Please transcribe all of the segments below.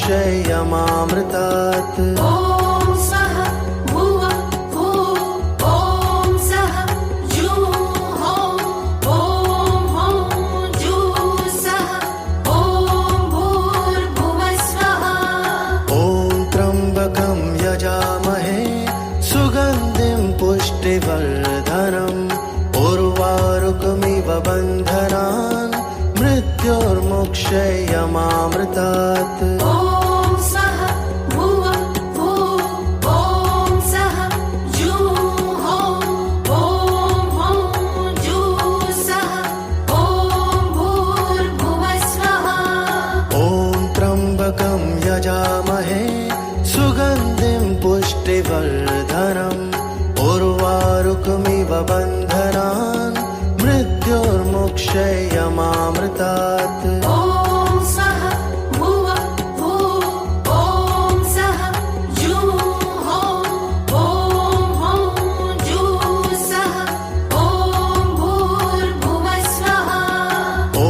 मृत्योर्मुक्षयमामृतात्। ॐ सः भुवः भुः ॐ सः जुः ॐ हौं जुः सः ॐ भूर्भुवः स्वः। ॐ त्र्यम्बकं यजामहे सुगन्धिं पुष्टिवर्धनम् उर्वारुकमिव बन्धनान् मृत्योर्मुक्षयमामृतात्। ॐ सः भुवः भुः ॐ सः जुः ॐ हौं जुः सः ॐ भूर्भुवः स्वः। ॐ त्र्यम्बकं यजामहे सुगन्धिं पुष्टिवर्धनम् उर्वारुकमिव बन्धनान् मृत्योर्मुक्षयमामृतात्। ॐ सः भुवः भुः ॐ सः जुः ॐ हौं जुः सः ॐ भूर्भुवः स्वः। ॐ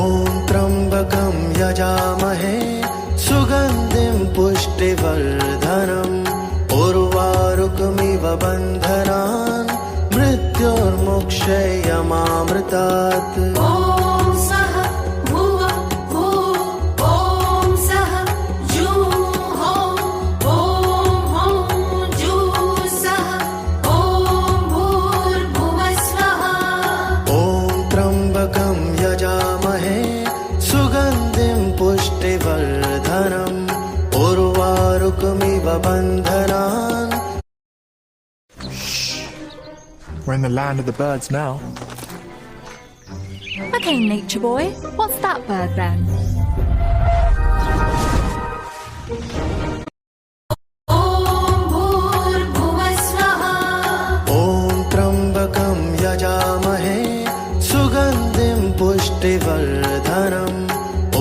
त्र्यम्बकं यजामहे सुगन्धिं पुष्टिवर्धनम् उर्वारुकमिव बन्धनान् मृत्योर्मुक्षयमामृतात्। ॐ सः भुवः भुः ॐ सः जुः ॐ हौं जुः सः ॐ भूर्भुवः स्वः। ॐ त्र्यम्बकं यजामहे सुगन्धिं पुष्टिवर्धनम् उर्वारुकमिव बन्धनान्। We're in the land of the birds now. Okay, nature boy, what's that bird then? ॐ भूर्भुवः स्वः। ॐ त्र्यम्बकं यजामहे सुगन्धिं पुष्टिवर्धनम्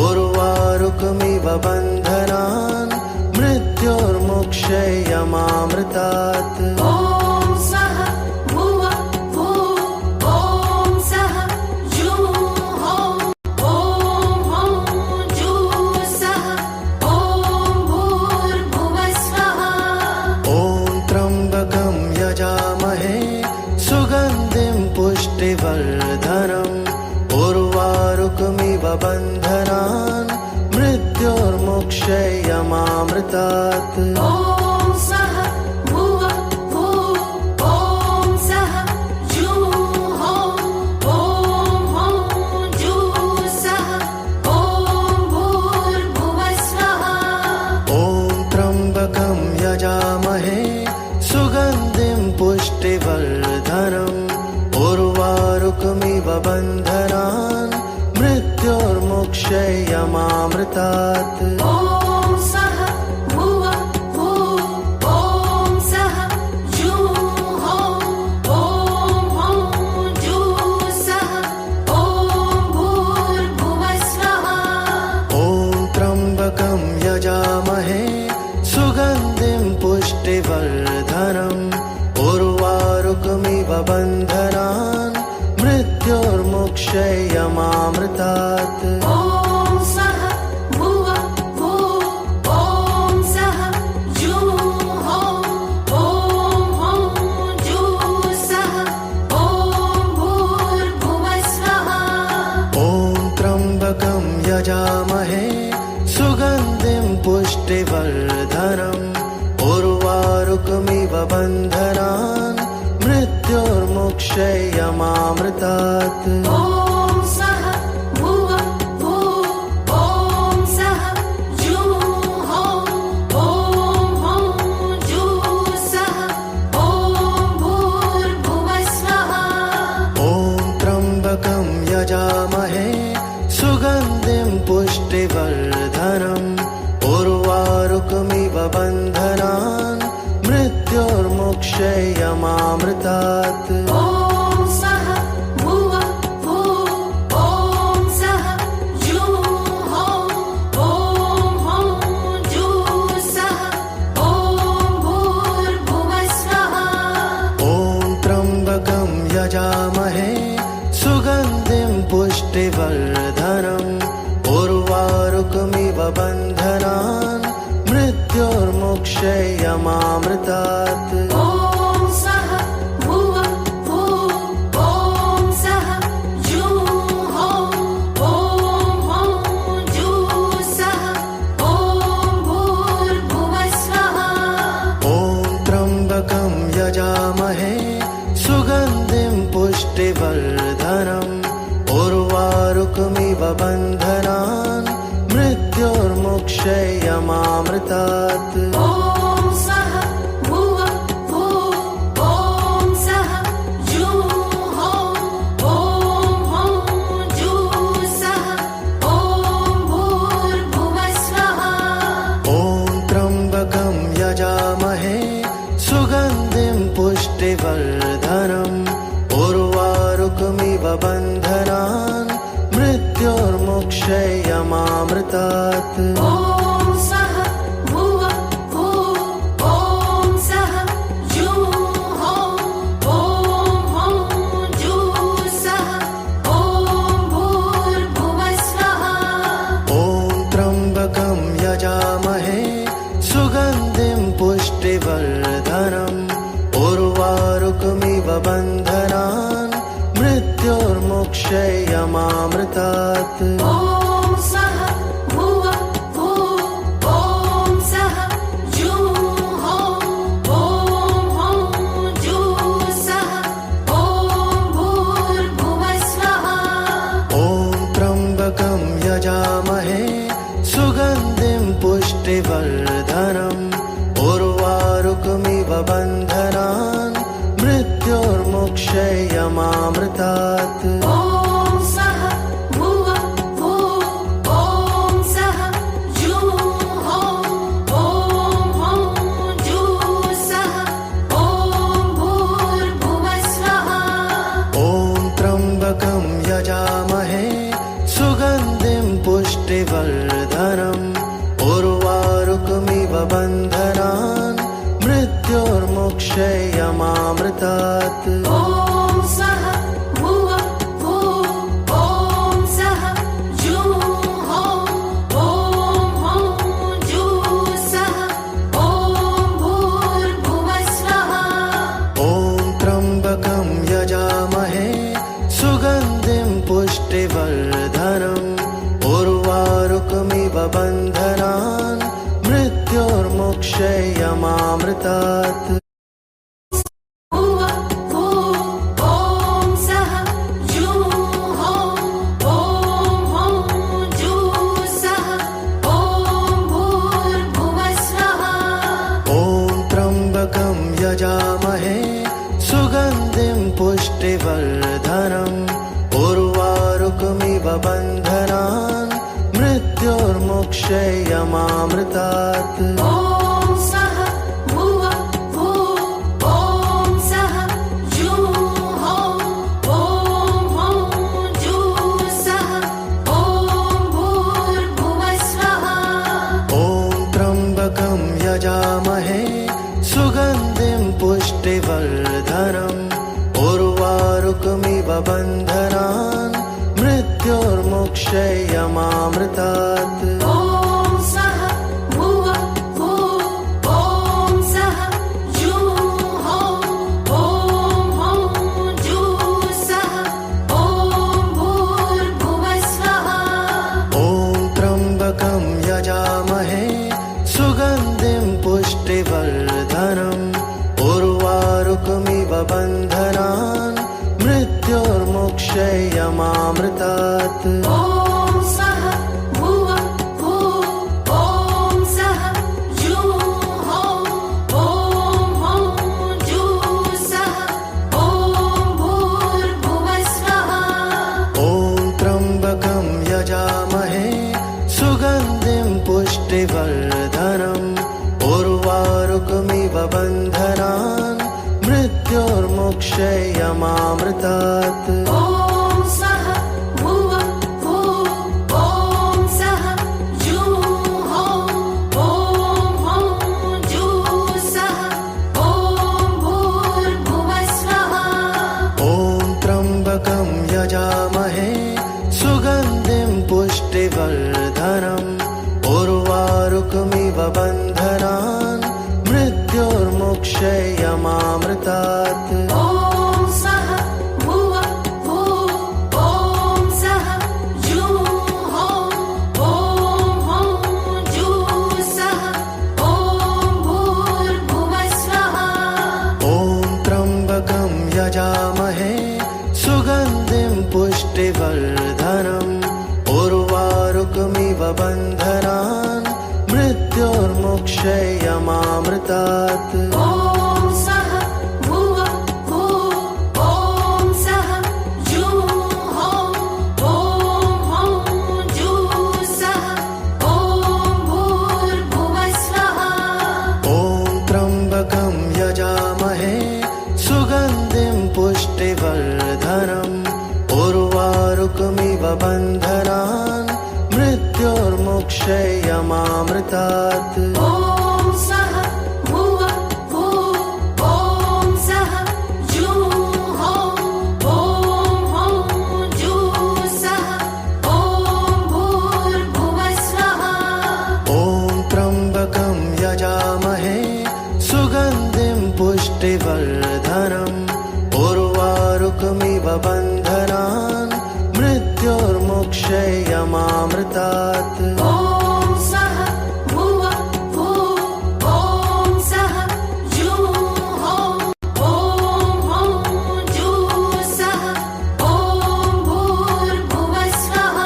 उर्वारुकमिव बन्धनान् मृत्योर्मुक्षयमामृतात्। ॐ सः भुवः भुः ॐ सः जुः ॐ हौं जुः सः ॐ भूर्भुवः स्वः। ॐ त्र्यम्बकं यजामहे सुगन्धिं पुष्टिवर्धनम् उर्वारुकमिव बन्धनान् मृत्योर्मुक्षयमामृतात्। ॐ सः भुवः भुः ॐ सः जुः ॐ हौं जुः सः ॐ भूर्भुवः स्वः। ॐ त्र्यम्बकं यजामहे सुगन्धिं पुष्टिवर्धनम् उर्वारुकमिव बन्धनान् मृत्योर्मुक्षयमामृतात्। ॐ सः भुवः भुः ॐ सः जुः ॐ हौं जुः सः ॐ भूर्भुवः स्वः। ॐ त्र्यम्बकं यजामहे सुगन्धिं पुष्टिवर्धनम् उर्वारुकमिव बन्धनान् मृत्योर्मुक्षयमामृतात्। ॐ सः भुवः भुः ॐ सः जुः ॐ हौं जुः सः ॐ भूर्भुवः स्वः। ॐ त्र्यम्बकं यजामहे सुगन्धिं पुष्टिवर्धनम् उर्वारुकमिव बन्धनान् मृत्योर्मुक्षयमामृतात्। ॐ सः भुवः भुः ॐ सः जुः ॐ हौं जुः सः ॐ भूर्भुवः स्वः। ॐ त्र्यम्बकं यजामहे सुगन्धिं पुष्टिवर्धनम् उर्वारुकमिव बन्धनान् मृत्योर्मुक्षयमामृतात्। ॐ सः भुवः भुः ॐ सः जुः ॐ हौं जुः सः ॐ भूर्भुवः स्वः। ॐ त्र्यम्बकं यजामहे सुगन्धिं पुष्टिवर्धनम् उर्वारुकमिव बन्धनान् क्षयमामृतात् ॐ सः भुवः भुः ॐ सः जुः ॐ हौं जुः सः ॐ भूर्भुवः स्वः ॐ त्र्यम्बकं यजामहे सुगन्धिं पुष्टिवर्धनम् उर्वारुकमिव बन्धनान् मृत्योर्मुक्षयमामृतात् ॐ सः भुवः भुः ॐ सः जुः ॐ हौं जुः सः ॐ भूर्भुवः स्वः ॐ त्र्यम्बकं यजामहे सुगन्धिं पुष्टिवर्धनम् उर्वारुकमिव बन्धनान् मृत्योर्मुक्षयमामृतात् ॐ सः भुवः भुः ॐ सः जुः ॐ हौं जुः सः ॐ भूर्भुवः स्वः ॐ त्र्यम्बकं यजामहे सुगन्धिं पुष्टिवर्धनम् उर्वारुकमिव बन्धनान् मृत्योर्मुक्षयमामृतात् ॐ सः भुवः भुः ॐ सः जुः ॐ हौं जुः सः ॐ भूर्भुवः स्वः ॐ त्र्यम्बकं यजामहे सुगन्धिं पुष्टिवर्धनम् उर्वारुकमिव बन्धनान् मृत्योर्मुक्षयमामृतात् ॐ सः भुवः भुः ॐ सः जुः ॐ हौं जुः सः ॐ भूर्भुवः स्वः ॐ त्र्यम्बकं यजामहे सुगन्धिं पुष्टिवर्धनम् उर्वारुकमिव बन्धनान् मृत्योर्मुक्षयमामृतात् ॐ सः भुवः भुः ॐ सः जुः ॐ हौं जुः सः ॐ भूर्भुवः स्वः ॐ त्र्यम्बकं यजामहे सुगन्धिं पुष्टिवर्धनम् उर्वारुकमिव बन्धनान् मृत्योर्मुक्षयमामृतात् भुवः भुः ॐ सः जुः ॐ हौं जुः सः ॐ भूर्भुवः स्वः ॐ त्र्यम्बकं यजामहे सुगन्धिं पुष्टिवर्धनम् उर्वारुकमिव बन्धनान् मृत्योर्मुक्षयमामृतात् ॐ सः भुवः भुः ॐ सः जुः ॐ हौं जुः सः ॐ भूर्भुवः स्वः ॐ त्र्यम्बकं यजामहे सुगन्धिं पुष्टिवर्धनम् उर्वारुकमिव बन्धनान् मृत्योर्मुक्षयमामृतात् ॐ सः भुवः भुः ॐ सः जुः ॐ हौं जुः सः ॐ भूर्भुवः स्वः ॐ त्र्यम्बकं यजामहे सुगन्धिं पुष्टिवर्धनम् उर्वारुकमिव बन्धनान् मृत्योर्मुक्षयमामृतात् ॐ सः भुवः भुः ॐ सः जुः ॐ हौं जुः सः ॐ भूर्भुवः स्वः ॐ त्र्यम्बकं यजामहे सुगन्धिं पुष्टिवर्धनम् उर्वारुकमिव बन्धनान् मृत्योर्मुक्षयमामृतात् ॐ सः भुवः भुः ॐ सः जुः ॐ हौं जुः सः ॐ भूर्भुवः स्वः ॐ त्र्यम्बकं यजामहे सुगन्धिं पुष्टिवर्धनम् उर्वारुकमिव बन्धनान् क्षयमामृतात् ॐ सः भुवः भुः ॐ सः जुः ॐ हौं जुः सः ॐ भूर्भुवः स्वः ॐ त्र्यम्बकं यजामहे सुगन्धिं पुष्टिवर्धनम् उर्वारुकमिव बन्धनान् मृत्योर्मुक्षयमामृतात् ॐ सः भुवः भुः ॐ सः जुः ॐ हौं जुः सः ॐ भूर्भुवः स्वः ॐ त्र्यम्बकं यजामहे सुगन्धिं पुष्टिवर्धनम् उर्वारुकमिव बन्धनान् मृत्योर्मुक्षयमामृतात् ॐ सः भुवः भुः ॐ सः जुः ॐ हौं जुः सः ॐ भूर्भुवः स्वः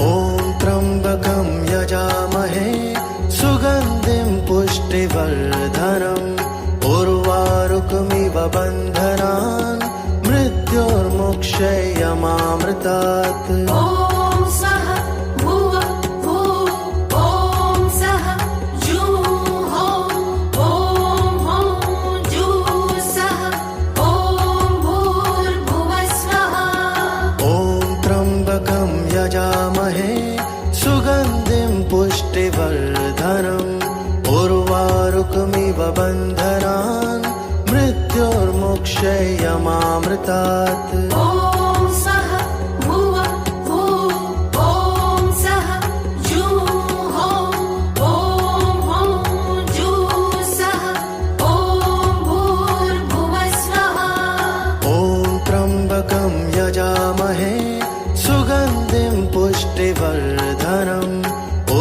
ॐ त्र्यम्बकं यजामहे सुगन्धिं पुष्टिवर्धनम् उर्वारुकमिव बन्धनान् मृत्योर्मुक्षयमामृतात् ॐ सः भुवः भुः ॐ सः जुः ॐ हौं जुः सः ॐ भूर्भुवः स्वः ॐ त्र्यम्बकं यजामहे सुगन्धिं पुष्टिवर्धनम् उर्वारुकमिव बन्धनान् मृत्योर्मुक्षयमामृतात् ॐ सः भुवः भुः ॐ सः जुः ॐ हौं जुः सः ॐ भूर्भुवः स्वः ॐ त्र्यम्बकं यजामहे सुगन्धिं पुष्टिवर्धनम्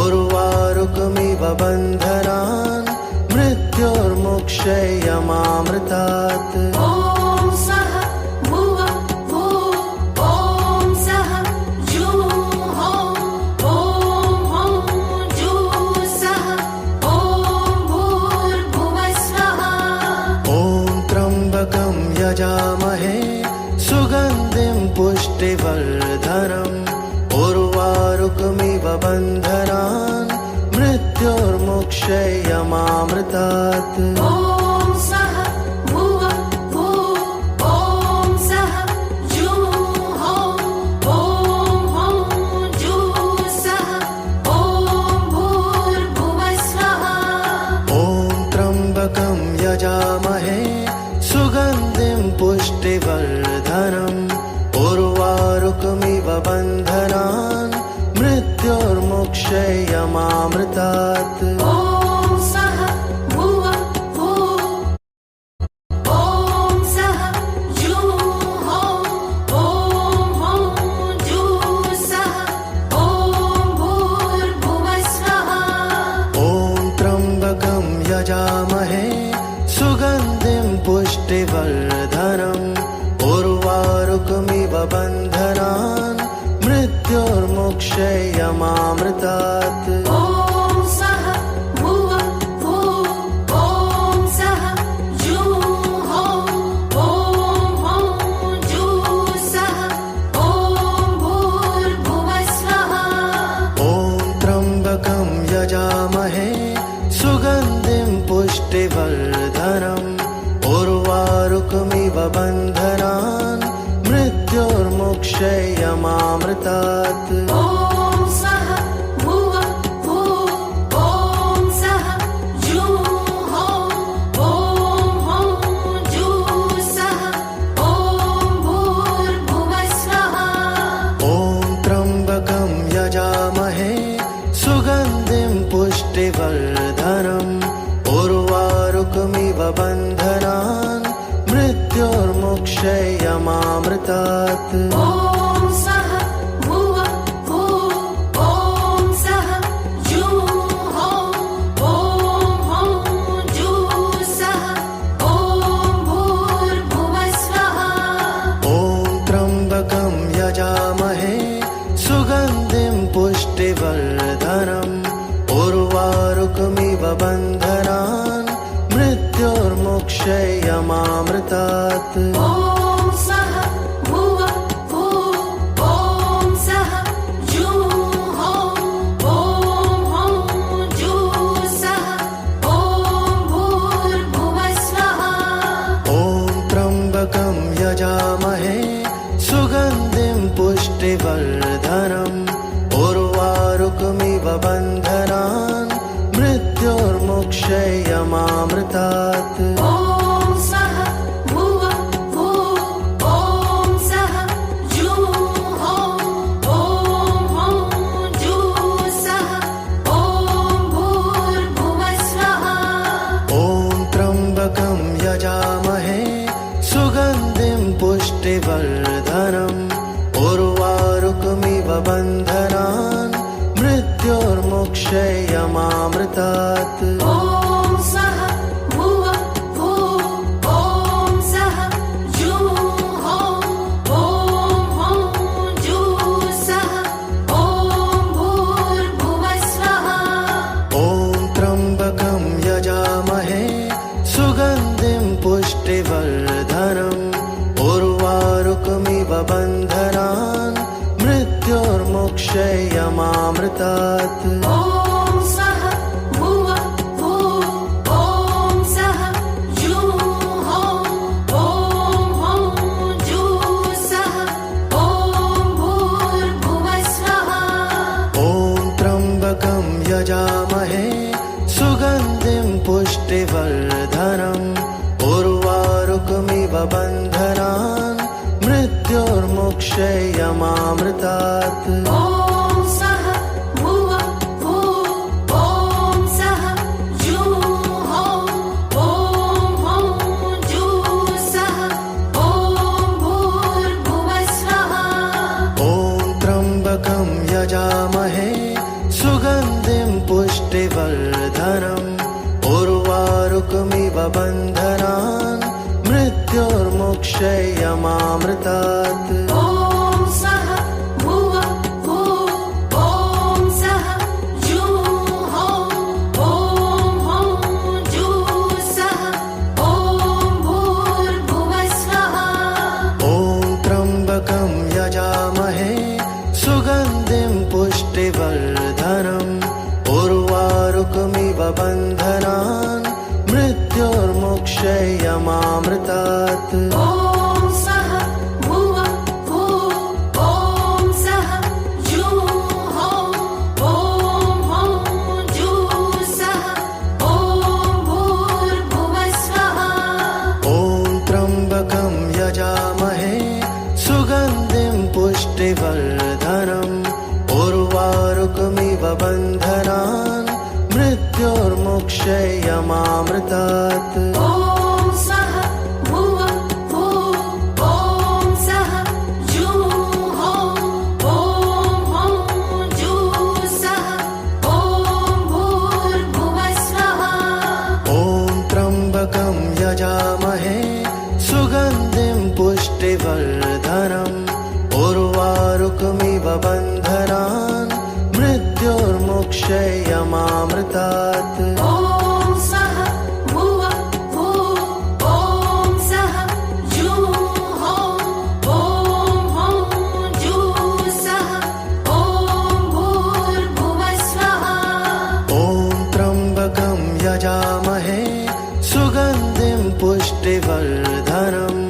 उर्वारुकमिव बन्धनान् मृत्योर्मुक्षयमामृतात् ॐ सः भुवः भुः ॐ सः जुः ॐ हौं जुः सः ॐ भूर्भुवः स्वः ॐ त्र्यम्बकं यजामहे सुगन्धिं पुष्टिवर्धनम् उर्वारुकमिव बन्धनान् मृत्योर्मुक्षयमामृतात् ॐ सः भुवः भुः ॐ सः जुः ॐ हौं जुः सः ॐ भूर्भुवः स्वः ॐ त्र्यम्बकं यजामहे सुगन्धिं पुष्टिवर्धनम् उर्वारुकमिव बन्धनान् मृत्योर्मुक्षयमामृतात् ॐ सः भुवः भुः ॐ सः जुः ॐ हौं जुः सः ॐ भूर्भुवः स्वः ॐ त्र्यम्बकं यजामहे सुगन्धिं पुष्टिवर्धनम् उर्वारुकमिव बन्धनान् मृत्योर्मुक्षयमामृतात् ॐ सः भुवः भुः ॐ सः जुः ॐ हौं जुः सः ॐ भूर्भुवः स्वः ॐ त्र्यम्बकं यजामहे सुगन्धिं पुष्टिवर्धनम् उर्वारुकमिव बन्धनान् मृत्योर्मुक्षयमामृतात् ॐ सः भुवः भुः ॐ सः जुः ॐ हौं जुः सः ॐ भूर्भुवः स्वः ॐ त्र्यम्बकं यजामहे सुगन्धिं पुष्टिवर्धनम् उर्वारुकमिव बन्धनान् मृत्योर्मुक्षयमामृतात् ॐ सः भुवः भुः ॐ सः जुः ॐ हौं जुः सः ॐ भूर्भुवः स्वः ॐ त्र्यम्बकं यजामहे सुगन्धिं पुष्टिवर्धनम् उर्वारुकमिव बन्धनान् मृत्योर्मोक्षयमामृतात् ॐ सः भुवः भुः ॐ सः जुः ॐ जुः सः ॐ भूर्भुवः स्वः ॐ त्र्यम्बकं यजामहे सुगन्धिं पुष्टिवर्धनम् उर्वारुकमिव बन्धनान् मृत्योर्मोक्षयमामृतात् ॐ सः भुवः भुः ॐ सः जुः ॐ जुः सः ॐ भूर्भुवः स्वः ॐ त्र्यम्बकं यजामहे सुगन्धिं पुष्टिवर्धनम् उर्वारुकमिव बन्धनान् मृत्योर्मोक्षयमामृतात् ॐ सः भुवः भुः ॐ सः जुः ॐ जुः सः ॐ भूर्भुवः स्वः ॐ त्र्यम्बकं यजामहे सुगन्धिं पुष्टिवर्धनम् उर्वारुकमिव बन्धनान् मृत्योर्मोक्षयमामृतात् ॐ सः भुवः भुः ॐ सः जुः ॐ जुः सः ॐ भूर्भुवः स्वः ॐ त्र्यम्बकं यजामहे सुगन्धिं पुष्टिवर्धनम् उर्वारुकमिव बन्धनान् मृत्योर्मोक्षयमामृतात् ॐ सः भुवः भुः ॐ सः जुः ॐ जुः सः ॐ भूर्भुवः स्वः ॐ त्र्यम्बकं यजामहे सुगन्धिं पुष्टिवर्धनम् उर्वारुकमिव बन्धनान् मृत्योर्मोक्षयमामृतात् ॐ सः भुवः भुः ॐ सः जुः ॐ जुः सः ॐ भूर्भुवः स्वः ॐ त्र्यम्बकं यजामहे सुगन्धिं पुष्टिवर्धनम् उर्वारुकमिव बन्धनान् मृत्योर्मोक्षयमामृतात् ॐ सः भुवः भुः ॐ सः जुः ॐ जुः सः ॐ भूर्भुवः स्वः ॐ त्र्यम्बकं यजामहे सुगन्धिं पुष्टिवर्धनम् उर्वारुकमिव बन्धनान् मृत्योर्मोक्षयमामृतात् ॐ सः भुवः भुः ॐ सः जुः ॐ जुः सः ॐ भूर्भुवः स्वः ॐ त्र्यम्बकं यजामहे सुगन्धिं पुष्टिवर्धनम् उर्वारुकमिव बन्धनान् मृत्योर्मोक्षयमामृतात् ॐ सः भुवः भुः ॐ सः जुः ॐ जुः सः ॐ भूर्भुवः स्वः ॐ त्र्यम्बकं यजामहे सुगन्धिं पुष्टिवर्धनम्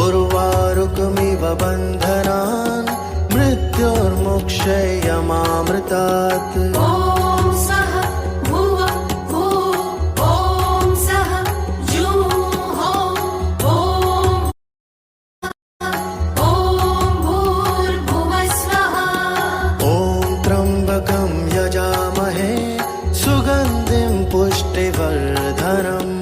उर्वारुकमिव बन्धनान् मृत्योर्मोक्षयमामृतात् ॐ सः भुवः भुः ॐ सः जुः ॐ भूर्भुवः स्वः ॐ त्र्यम्बकं यजामहे सुगन्धिं पुष्टिवर्धनम्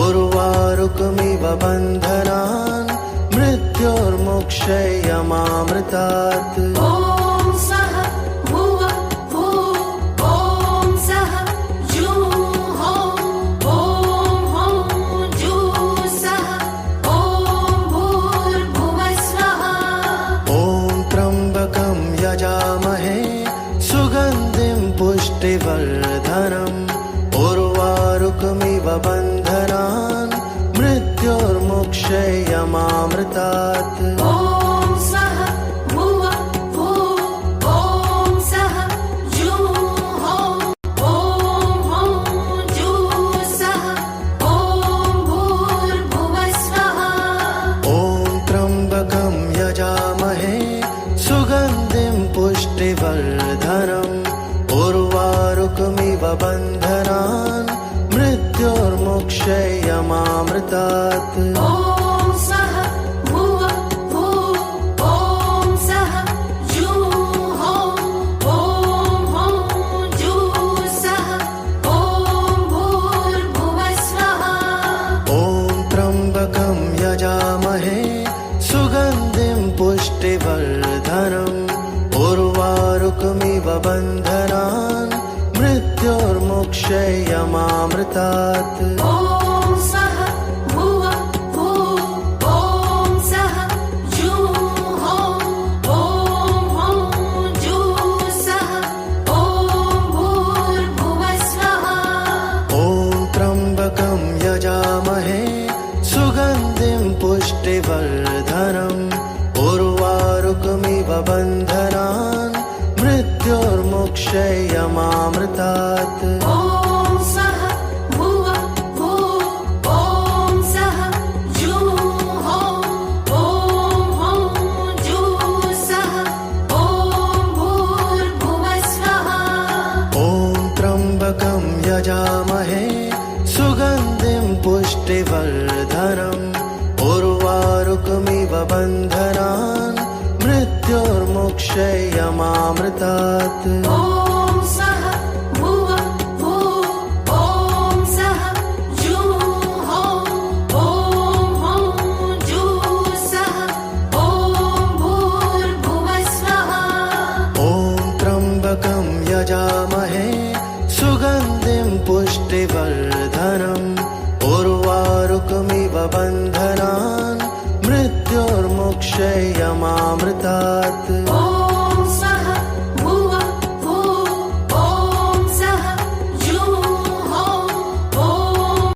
उर्वारुकमिव बन्धनान् मृत्योर्मोक्षयमामृतात् ॐ सः भुवः भुः ॐ सः जुः ॐ जुः सः ॐ भूर्भुवः स्वः ॐ त्र्यम्बकं यजामहे सुगन्धिं पुष्टिवर्धनम् उर्वा उर्वारुकमिव बन्धनान् मृत्योर्मुक्षयमामृतात् ॐ सः भुवः भुः ॐ सः जुः ॐ जुः सः ॐ भूर्भुवस्वः ॐ त्र्यम्बकं यजामहे सुगन्धिं पुष्टिवर्धनम् उर्वारुकमिव बन्धनान् मृत्योर्मुक्षयमामृतात् ॐ सः भुवः भुः ॐ सः जुः ॐ जुः सः ॐ भूर्भुवस्वः ॐ त्र्यम्बकं यजामहे सुगन्धिं पुष्टिवर्धनम् उर्वारुकमिव बन्धनान् मृत्योर्मुक्षयमामृतात् ॐ सः भुवः भुः ॐ सः जुः ॐ जुः सः ॐ भूर्भुवस्वः ॐ त्र्यम्बकं यजामहे सुगन्धिं पुष्टिवर्धनम् उर्वारुकमिव बन्धनान् मृत्योर्मुक्षयमामृतात् ॐ सः भुवः भुः ॐ सः जुः ॐ जुः सः ॐ भूर्भुवस्वः ॐ त्र्यम्बकं यजामहे सुगन्धिं पुष्टिवर्धनम् उर्वारुकमिव बन्धनान् मृत्योर्मुक्षयमामृतात् ॐ सः भुवः भुः ॐ सः जुः ॐ जुः सः ॐ भूर्भुवस्वः ॐ त्र्यम्बकं यजामहे सुगन्धिं पुष्टिवर्धनम् उर्वारुकमिव बन्धनान् मृत्योर्मुक्षयमामृतात् ॐ